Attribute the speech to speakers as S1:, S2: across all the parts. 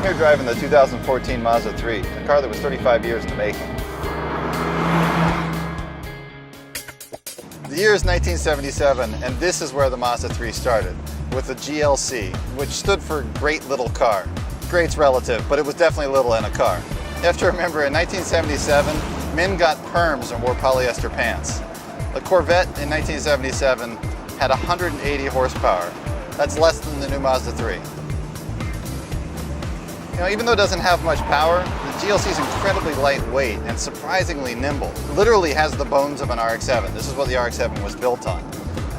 S1: I'm here driving the 2014 Mazda 3, a car that was 35 years in the making. The year is 1977, and this is where the Mazda 3 started, with the GLC, which stood for Great Little Car. Great's relative, but it was definitely little in a car. You have to remember, in 1977, men got perms and wore polyester pants. The Corvette in 1977 had 180 horsepower. That's less than the new Mazda 3. You know, even though it doesn't have much power, the GLC is incredibly lightweight and surprisingly nimble. It literally has the bones of an RX-7. This is what the RX-7 was built on.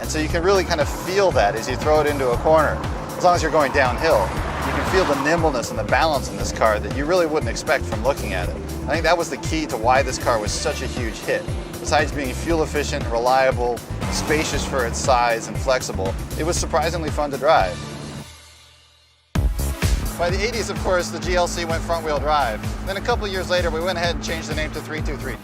S1: And so you can really kind of feel that as you throw it into a corner. As long as you're going downhill, you can feel the nimbleness and the balance in this car that you really wouldn't expect from looking at it. I think that was the key to why this car was such a huge hit. Besides being fuel efficient, reliable, spacious for its size, and flexible, it was surprisingly fun to drive. By the 80s, of course, the GLC went front-wheel drive. Then a couple years later, we went ahead and changed the name to 323.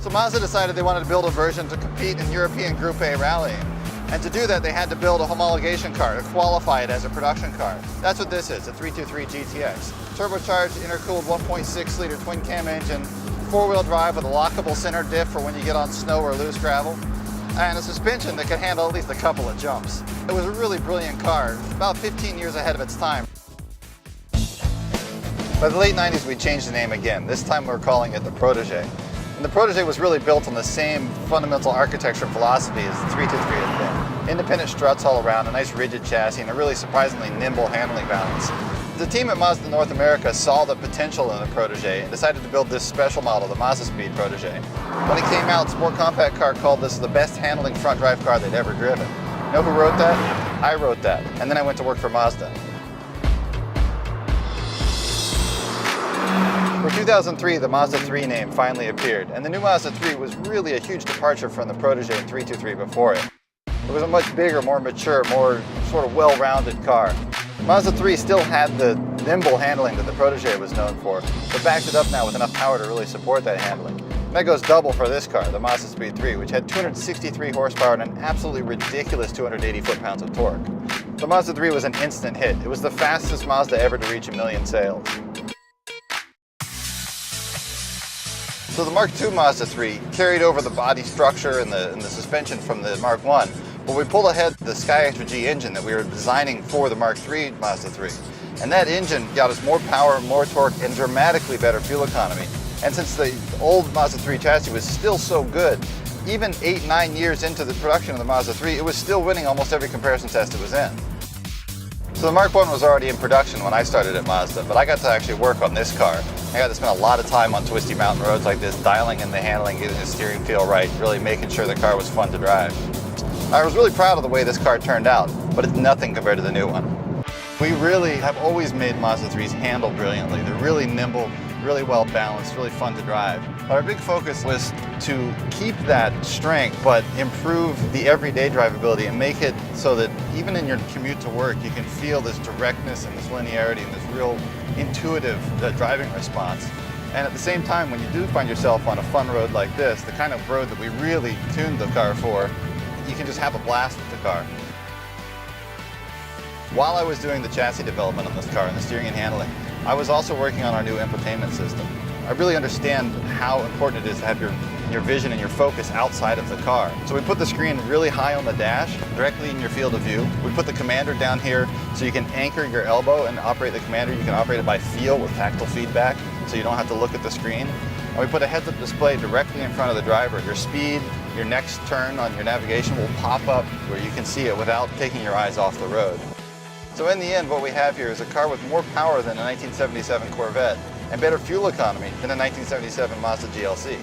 S1: So Mazda decided they wanted to build a version to compete in European Group A rallying. And to do that, they had to build a homologation car to qualify it as a production car. That's what this is, a 323 GTX. Turbocharged, intercooled 1.6-liter twin-cam engine, four-wheel drive with a lockable center diff for when you get on snow or loose gravel, and a suspension that could handle at least a couple of jumps. It was a really brilliant car, about 15 years ahead of its time. By the late 90s, we changed the name again. This time we're calling it the Protege. And the Protege was really built on the same fundamental architecture philosophy as the 323 had been. Independent struts all around, a nice rigid chassis, and a really surprisingly nimble handling balance. The team at Mazda North America saw the potential in the Protege and decided to build this special model, the Mazda Speed Protege. When it came out, Sport Compact Car called this the best handling front drive car they'd ever driven. You know who wrote that? I wrote that. And then I went to work for Mazda. For 2003, the Mazda 3 name finally appeared, and the new Mazda 3 was really a huge departure from the Protege and 323 before it. It was a much bigger, more mature, more sort of well-rounded car. Mazda 3 still had the nimble handling that the Protege was known for, but backed it up now with enough power to really support that handling. And that goes double for this car, the Mazda Speed 3, which had 263 horsepower and an absolutely ridiculous 280 foot-pounds of torque. The Mazda 3 was an instant hit. It was the fastest Mazda ever to reach 1 million sales. So the Mark II Mazda 3 carried over the body structure and the suspension from the Mark I, but we pulled ahead the Skyactiv-G engine that we were designing for the Mark III Mazda 3. And that engine got us more power, more torque, and dramatically better fuel economy. And since the old Mazda 3 chassis was still so good, even 8-9 years into the production of the Mazda 3, it was still winning almost every comparison test it was in. So the Mark I was already in production when I started at Mazda, but I got to actually work on this car. I got to spend a lot of time on twisty mountain roads like this, dialing in the handling, getting the steering feel right, really making sure the car was fun to drive. I was really proud of the way this car turned out, but it's nothing compared to the new one. We really have always made Mazda 3s handle brilliantly. They're really nimble, really well balanced, really fun to drive. But our big focus was to keep that strength, but improve the everyday drivability and make it so that even in your commute to work, you can feel this directness and this linearity and this real intuitive driving response. And at the same time, when you do find yourself on a fun road like this, the kind of road that we really tuned the car for, you can just have a blast with the car. While I was doing the chassis development on this car and the steering and handling, I was also working on our new infotainment system. I really understand how important it is to have your vision and your focus outside of the car. So we put the screen really high on the dash, directly in your field of view. We put the commander down here so you can anchor your elbow and operate the commander. You can operate it by feel with tactile feedback, so you don't have to look at the screen. And we put a heads-up display directly in front of the driver. Your speed, your next turn on your navigation will pop up where you can see it without taking your eyes off the road. So in the end, what we have here is a car with more power than a 1977 Corvette and better fuel economy than a 1977 Mazda GLC.